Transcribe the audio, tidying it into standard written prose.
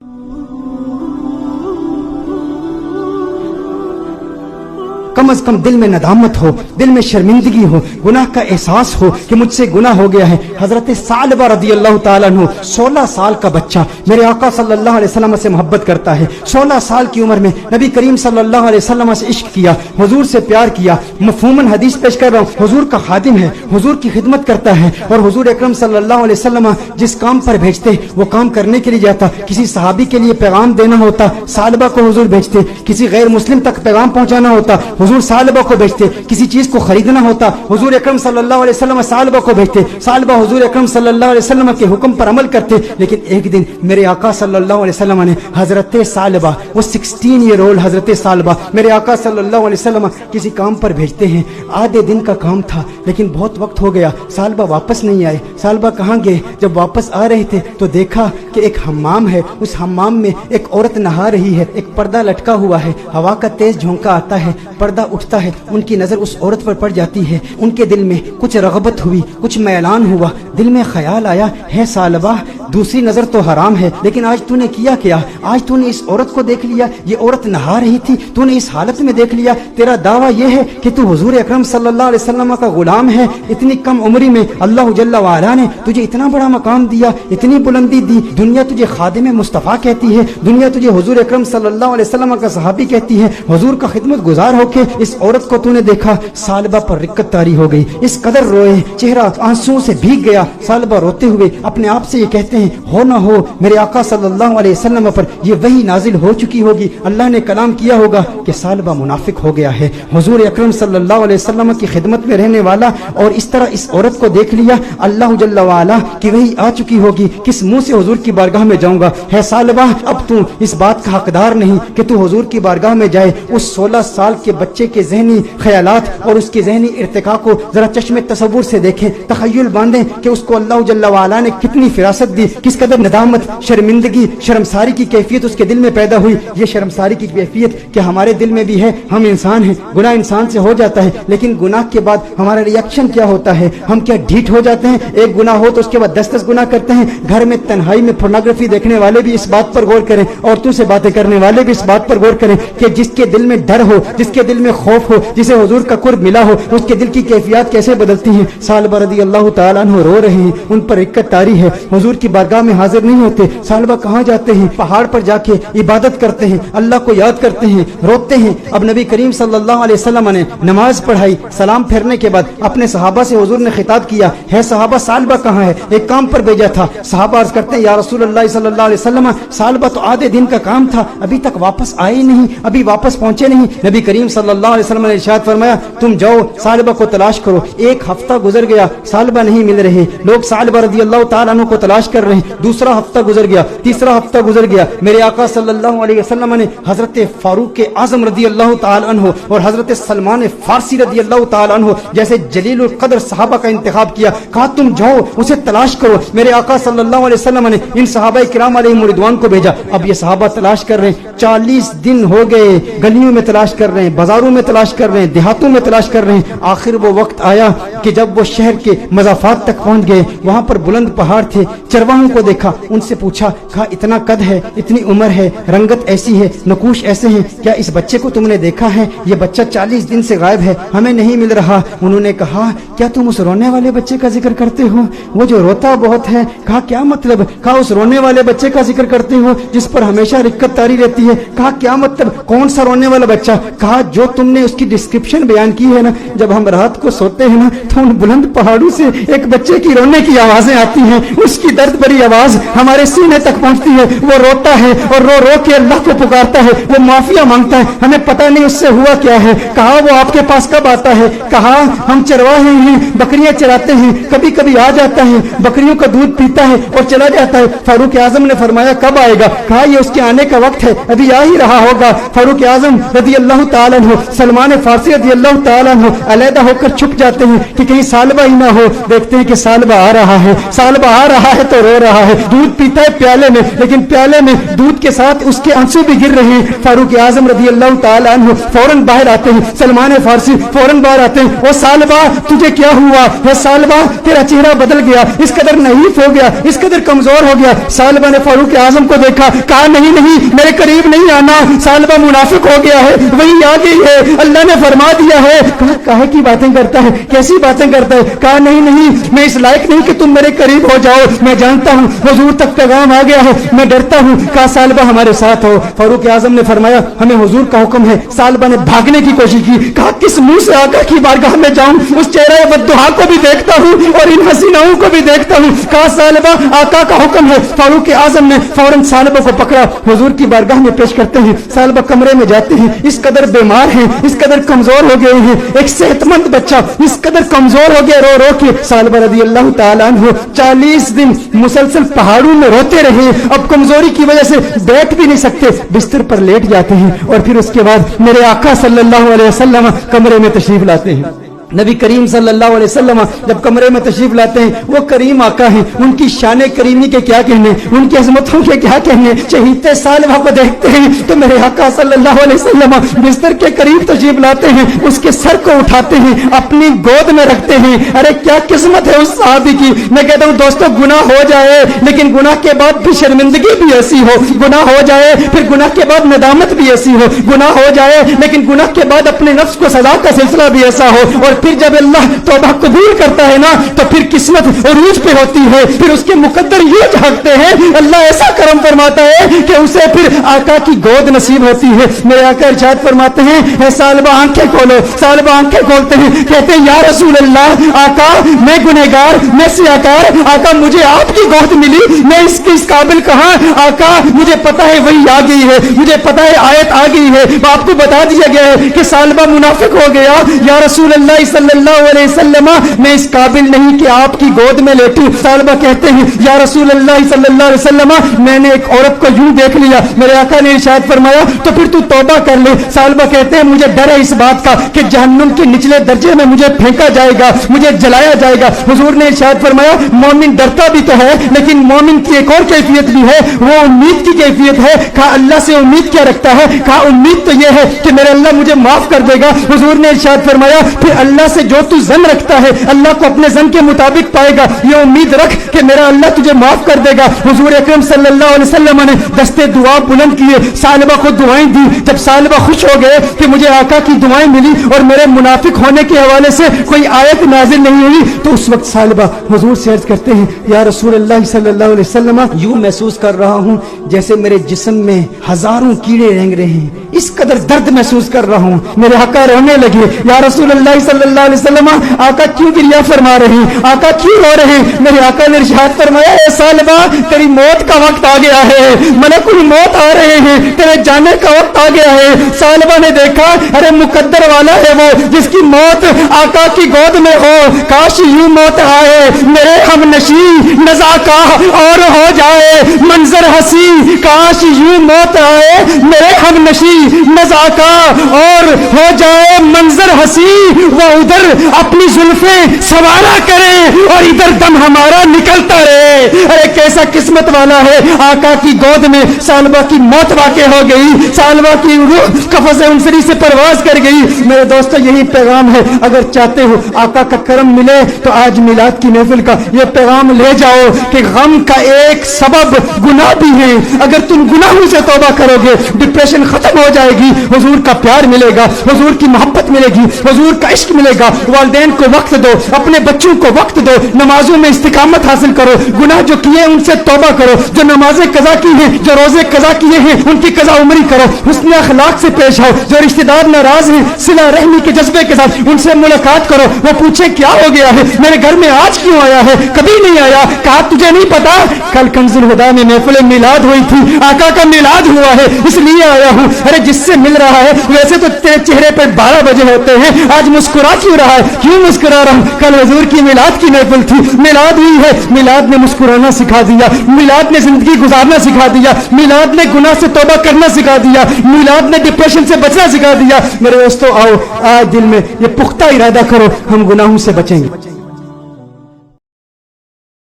कम अज कम दिल में नदामत हो, दिल में शर्मिंदगी हो, गुनाह का एहसास हो कि मुझसे गुनाह हो गया है। हजरत सालबा रदी अल्लाह ताला अन्हु 16 साल का बच्चा मेरे आका सल्लल्लाहु अलैहि वसल्लम से मोहब्बत करता है। 16 साल की उम्र में नबी करीम सल्लल्लाहु अलैहि वसल्लम से इश्क किया, हुजूर से प्यार किया। मफहूमन हदीस पेश कर रहा हूँ, हुजूर का खादिम है, हुजूर की खिदमत करता है और हुजूर अकरम सल्लल्लाहु अलैहि वसल्लम जिस काम पर भेजते वो काम करने के लिए जाता। किसी सहाबी के लिए पैगाम देना होता, सालबा को हुजूर भेजते। किसी गैर मुस्लिम तक पैगाम पहुंचाना होता, हुजूर सालबा को भेजते। किसी चीज को खरीदना होता, हुजूर अकरम सल्लल्लाहु अलैहि वसल्लम सालबा को भेजते। सालबा हुजूर अकरम सल्लल्लाहु अलैहि वसल्लम के हुक्म पर अमल करते। लेकिन एक दिन मेरे आका सल्लल्लाहु अलैहि वसल्लम ने हजरत सालबा, वो 16 ईयर ओल्ड हजरत सालबा मेरे आका सल्लल्लाहु अलैहि वसल्लम किसी काम पर भेजते हैं। आधे दिन का काम था लेकिन बहुत वक्त हो गया, सालबा वापस नहीं आए। सालबा कहाँ गए? जब वापस आ रहे थे तो देखा कि एक हम्माम है, उस हम्माम में एक औरत नहा रही है, एक पर्दा लटका हुआ है, हवा का तेज झोंका आता है, पर्दा उठता है, उनकी नजर उस औरत पर पड़ जाती है। उनके दिल में कुछ रगबत हुई, कुछ मैलान हुआ। दिल में ख्याल आया, है सालबा दूसरी नजर तो हराम है, लेकिन आज तूने किया क्या? आज तूने इस औरत को देख लिया, ये औरत नहा रही थी, तूने इस हालत में देख लिया। तेरा दावा यह है कि तू हुजूर अकरम सल्लल्लाहु अलैहि वसल्लम का गुलाम है। इतनी कम उम्री में अल्लाह जल्ला वाला ने तुझे इतना बड़ा मकाम दिया, इतनी बुलंदी दी। दुनिया तुझे खादिम मुस्तफा कहती है, दुनिया तुझे हुजूर अकरम सल्लल्लाहु अलैहि वसल्लम का सहाबी कहती है। हुजूर का खिदमत गुजार होके इस औरत को तूने देखा। सालबा पर रिक्कत तारी हो गई, इस कदर रोए, चेहरा आंसुओं से भीग गया। सालबा रोते हुए अपने आप से ये कहते हैं, हो ना हो मेरे आका सल्लल्लाहु अलैहि वसल्लम पर ये वही नाजिल हो चुकी होगी, अल्लाह ने कलाम किया होगा कि सालबा मुनाफिक हो गया है। हुजूर अकरम सल्लल्लाहु अलैहि वसल्लम की खिदमत में रहने वाला और इस तरह इस औरत को देख लिया, अल्लाह जल्ला वाला की वही आ चुकी होगी, किस मुंह से हुजूर की बारगाह में जाऊंगा। है सालबा, अब तू इस बात का हकदार नहीं कि तू हुजूर की बारगाह में जाए। उस 16 साल के बच्चे के ज़हनी ख्यालात और उसके ज़हनी इर्तिका को जरा चश्मे तसव्वुर से देखें, तखय्युल बांधें कि उसको अल्लाह जल्ला वाला ने कितनी फिरासत दी, किस कदर नदामत, शर्मिंदगी, शर्मसारी की कैफियत उसके दिल में पैदा हुई। ये शर्मसारी की कैफियत कि हमारे दिल में भी है, हम इंसान हैं, गुनाह इंसान से हो जाता है, लेकिन गुनाह के बाद हमारा रिएक्शन क्या होता है? हम क्या ढीठ हो जाते हैं? एक गुनाह हो तो उसके बाद 10-10 गुनाह करते हैं। घर में तन्हाई में पोर्नोग्राफी देखने वाले भी इस बात पर गौर करें, औरतों से बातें करने वाले भी इस बात पर गौर करें कि जिसके दिल में डर हो, जिसके दिल में खौफ हो, जिसे हुजूर का कुर्ब मिला हो, उसके दिल की कैफियत कैसे बदलती हैं। सालबा रदी अल्लाह ताला अन्हु रो रहे हैं, उन पर रिक्कत तारी है, हुजूर की बारगाह में हाजिर नहीं होते। सालबा कहाँ जाते हैं? पहाड़ पर जाके इबादत करते हैं, अल्लाह को याद करते हैं, रोते हैं। अब नबी करीम सल्लल्लाहु अलैहि वसल्लम ने नमाज पढ़ाई, सलाम फेरने के बाद अपने सहाबा से हुजूर ने खिताब किया, है सहाबा सालबा कहाँ है? एक काम पर भेजा था। सहाबा अर्ज करते हैं, या रसूलुल्लाह सल्लल्लाहु अलैहि वसल्लम, सालबा तो आधे दिन का काम था, अभी तक वापस आए नहीं, अभी वापस पहुंचे नहीं। नबी करीम सल्लल्लाहु अलैहि वसल्लम ने इरशाद फरमाया, तुम जाओ सालबा को तलाश करो। एक हफ्ता गुजर गया, सालबा नहीं मिल रहे, लोग सालबा रदी अल्लाह ताला अन्हु को तलाश कर रहे हैं। दूसरा हफ्ता गुजर गया, तीसरा हफ्ता गुजर गया। मेरे आका सल्लल्लाहु अलैहि वसल्लम ने हजरत फारूक आजम रदी अल्लाह ताला अन्हु और हजरत सलमान फारसी रदी अल्लाह ताला अन्हु जैसे जलीलुल कद्र सहाबा का इंतखाब किया, कहा तुम जाओ उसे तलाश करो। मेरे आका सल्लल्लाहु अलैहि वसल्लम ने इन सहाबा किराम अलैहिम रिदवान को भेजा। अब ये सहाबा तलाश कर रहे हैं, 40 दिन हो गए, गलियों में तलाश कर रहे हैं, बाजारों में तलाश कर रहे हैं, देहातों में तलाश कर रहे हैं। आखिर वो वक्त आया कि जब वो शहर के मज़ाफात तक पहुंच गए, वहां पर बुलंद पहाड़ थे। चरवाहों को देखा, उनसे पूछा, कहा इतना कद है, इतनी उम्र है, रंगत ऐसी है, नकूश ऐसे हैं, क्या इस बच्चे को तुमने देखा है? ये बच्चा 40 दिन से गायब है, हमें नहीं मिल रहा। उन्होंने कहा, क्या तुम उस रोने वाले बच्चे का जिक्र करते हो, वो जो रोता बहुत है? कहा क्या मतलब? कहा उस रोने वाले बच्चे का जिक्र करते हो जिस पर हमेशा रिक्कत तारी रहती है? कहा क्या मतलब, कौन सा रोने वाला बच्चा? कहा जो तुमने उसकी डिस्क्रिप्शन बयान की है ना, जब हम रात को सोते हैं ना तो उन बुलंद पहाड़ों से एक बच्चे की रोने की आवाजें आती हैं, उसकी दर्द भरी आवाज हमारे सीने तक पहुंचती है। वो रोता है और रो रो के अल्लाह को पुकारता है, वो माफिया मांगता है, हमें पता नहीं उससे हुआ क्या है। कहा वो आपके पास कब आता है? कहा हम चरवाहे हैं, बकरियां चराते हैं, कभी कभी आ जाता है, बकरियों का दूध पीता है और चला जाता है। फारूक आजम ने फरमाया कब आएगा? कहा ये उसके आने का वक्त है, अभी आ ही रहा होगा। फारूक आजम रदी अल्लाह ताला अन्हु سلمان فارسی رضی اللہ تعالیٰ عنہ علیحدہ ہو کر چھپ جاتے ہیں کہ کہیں سالبہ ہی نہ ہو. دیکھتے ہیں کہ سالبہ آ رہا ہے, سالبہ آ رہا ہے تو رو رہا ہے, دودھ پیتا ہے پیالے میں, لیکن پیالے میں دودھ کے ساتھ اس کے آنسو بھی گر رہے ہیں. فاروق اعظم رضی اللہ تعالیٰ عنہ فوراً باہر آتے ہیں, سلمان فارسی فوراً باہر آتے ہیں. او سالبہ تجھے کیا ہوا ہے؟ سالبہ تیرا چہرہ بدل گیا, اس قدر نحیف ہو گیا, اس قدر کمزور ہو گیا. سالبہ نے فاروق اعظم کو دیکھا, کہا نہیں نہیں میرے قریب نہیں آنا, سالبہ منافق ہو گیا ہے, وہی آ گئی ہے, اللہ نے فرما دیا ہے. کہا کاہے کی باتیں کرتا ہے, کیسی باتیں کرتا ہے؟ کہا نہیں نہیں میں اس لائق نہیں کہ تم میرے قریب ہو جاؤ, میں جانتا ہوں حضور تک پیغام آ گیا ہے, میں ڈرتا ہوں. کہا سالبہ ہمارے ساتھ ہو. فاروق اعظم نے فرمایا ہمیں حضور کا حکم ہے. سالبہ نے بھاگنے کی کوشش کی, کہا کس منہ سے آقا کی بارگاہ میں جاؤں, اس چہرہ بددعا کو بھی دیکھتا ہوں اور ان حسیناؤں کو بھی دیکھتا ہوں. کہا سالبہ آقا کا حکم ہے. فاروق اعظم نے فوراً سالبہ کو پکڑا, حضور کی بارگاہ میں پیش کرتے ہیں. سالبہ کمرے میں جاتے ہیں, اس قدر بیمار ہیں, اس قدر کمزور ہو گئے ہیں, ایک صحت مند بچہ اس قدر کمزور ہو گیا, رو رو کے. سالبہ رضی اللہ تعالیٰ عنہ 40 دن مسلسل پہاڑوں میں روتے رہے. اب کمزوری کی وجہ سے بیٹھ بھی نہیں سکتے, بستر پر لیٹ جاتے ہیں, اور پھر اس کے بعد میرے آقا صلی اللہ علیہ وسلم کمرے میں تشریف لاتے ہیں. نبی کریم صلی اللہ علیہ وسلم جب کمرے میں تشریف لاتے ہیں, وہ کریم آقا ہیں, ان کی شان کریمی کے کیا کہنے, ان کی عظمتوں کے کیا کہنے. چہیتے سالبہ کو دیکھتے ہیں تو میرے آقا صلی اللہ علیہ وسلم بستر کے قریب تشریف لاتے ہیں, اس کے سر کو اٹھاتے ہیں, اپنی گود میں رکھتے ہیں. ارے کیا قسمت ہے اس صحابی کی. میں کہتا ہوں دوستو, گناہ ہو جائے لیکن گناہ کے بعد بھی شرمندگی بھی ایسی ہو, گناہ ہو جائے پھر گناہ کے بعد ندامت بھی ایسی ہو, گناہ ہو جائے لیکن گناہ کے بعد اپنے نفس کو سزا کا سلسلہ بھی ایسا ہو, اور پھر جب اللہ توبہ قبول کرتا ہے نا تو پھر قسمت عروج پہ ہوتی ہے, پھر اس کے مقدر یہ جھانکتے ہیں, اللہ ایسا کرم فرماتا ہے کہ اسے پھر آقا کی گود نصیب ہوتی ہے. میرے آقا ارشاد فرماتے ہیں اے سالبہ آنکھیں کھولو. سالبہ آنکھیں کھولتے ہیں, کہتے ہیں یا رسول اللہ, آقا میں گنہگار, میں سیاکار, آقا مجھے آپ کی گود ملی, میں اس قابل کہاں, آقا مجھے پتا ہے وہی آ گئی ہے, مجھے پتا ہے آیت آ گئی ہے, آپ کو بتا دیا گیا ہے کہ سالبہ منافق ہو گیا. یا رسول اللہ صلی اللہ علیہ وسلم میں اس قابل نہیں کہ آپ کی گود میں لیٹوں. سالبہ کہتے ہیں یا رسول اللہ صلی اللہ علیہ وسلم میں نے ایک عورت کو یوں دیکھ لیا, میرے آقا نے ارشاد فرمایا تو پھر تو توبہ کر لے. سالبہ کہتے ہیں مجھے ڈر ہے اس بات کا کہ جہنم کے نچلے درجے میں مجھے پھینکا جائے گا, مجھے جلایا جائے گا. حضور نے ارشاد فرمایا مومن ڈرتا بھی تو ہے لیکن مومن کی ایک اور کیفیت بھی ہے, وہ امید کی کیفیت ہے. کہا اللہ سے امید کیا رکھتا ہے؟ کہا امید تو یہ ہے کہ میرے اللہ مجھے معاف کر دے گا. حضور نے ارشاد فرمایا پھر اللہ سے جو تو زن رکھتا ہے اللہ کو اپنے زن کے مطابق پائے گا, یہ امید رکھ کہ میرا اللہ تجھے معاف کر دے گا. حضور اکرم صلی اللہ علیہ وسلم نے دستے دعا بلند کیے, سالبہ کو دعائیں دی. جب سالبہ خوش ہو گئے کہ مجھے آقا کی دعائیں ملی اور میرے منافق ہونے کے حوالے سے کوئی آیت نازل نہیں ہوئی, تو اس وقت سالبہ حضور سے عرض کرتے ہیں یا رسول اللہ صلی اللہ علیہ وسلم یوں محسوس کر رہا ہوں جیسے میرے جسم میں ہزاروں کیڑے رینگ رہے ہیں, اس قدر درد محسوس کر رہا ہوں. میرے آقا رونے لگے, یا رسول اللہ صلی اللہ علیہ وسلم آقا کیوں گریہ فرما رہے ہیں, آقا کیوں رو رہے ہیں؟ میرے آقا نے ارشاد فرمایا اے سالبہ تیری موت کا وقت آ گیا ہے, ملک الموت آ رہے ہیں, تیرے جانے کا وقت آ گیا ہے. سالبہ نے دیکھا ارے مقدر والا ہے وہ جس کی موت آقا کی گود میں ہو, کاش یوں موت آئے میرے ہم نشی نزاکا اور ہو جائے منظر ہنسی, کاش یوں موت آئے میرے ہم نشی نزاکا اور ہو جائے منظر ہنسی. وہ ادھر اپنی زلفیں سوارا کرے اور ادھر دم ہمارا نکلتا رہے. ارے کیسا قسمت والا ہے, آقا کی گود میں سالبہ کی موت واقع ہو گئی, سالبہ کی روح قفس انصری سے پرواز کر گئی. میرے دوستو یہی پیغام ہے, اگر چاہتے ہو آقا کا کرم ملے تو آج میلاد کی محفل کا یہ پیغام لے جاؤ کہ غم کا ایک سبب گناہ بھی ہے. اگر تم گناہوں سے توبہ کرو گے ڈپریشن ختم ہو جائے گی, حضور کا پیار ملے گا, حضور کی محبت ملے گی, حضور کا عشق ملے گا. والدین کو وقت دو, اپنے بچوں کو وقت دو, نمازوں میں استقامت حاصل کرو, گناہ جو کیے ان سے توبہ کرو, جو نمازیں قضا کی ہیں, جو روزے قضا کیے ہیں ان کی قضا عمری کرو, حسن اخلاق سے پیش آؤ. جو رشتہ دار ناراض ہیں صلہ رحمی کے جذبے کے ساتھ ان سے ملاقات کرو, وہ پوچھے کیا ہو گیا ہے, میرے گھر میں آج کیوں آیا ہے, کبھی نہیں آیا. کہا تجھے نہیں پتا کل کنز الہدیٰ میں محفل میلاد ہوئی تھی, آقا کا میلاد ہوا ہے اس لیے آیا ہوں. ارے جس سے مل رہا ہے ویسے تو تیرے چہرے پہ 12 بجے ہوتے ہیں, آج مسکرا مسکرا کیوں رہا ہے, کیوں مسکرا رہا ہوں؟ کل حضور کی میلاد کی محفل تھی, میلاد ہوئی ہے, میلاد نے مسکرانا سکھا دیا, میلاد نے زندگی گزارنا سکھا دیا, میلاد نے گناہ سے توبہ کرنا سکھا دیا, میلاد نے ڈپریشن سے بچنا سکھا دیا. میرے دوستو آؤ آج دل میں یہ پختہ ارادہ کرو, ہم گناہوں سے بچیں گے.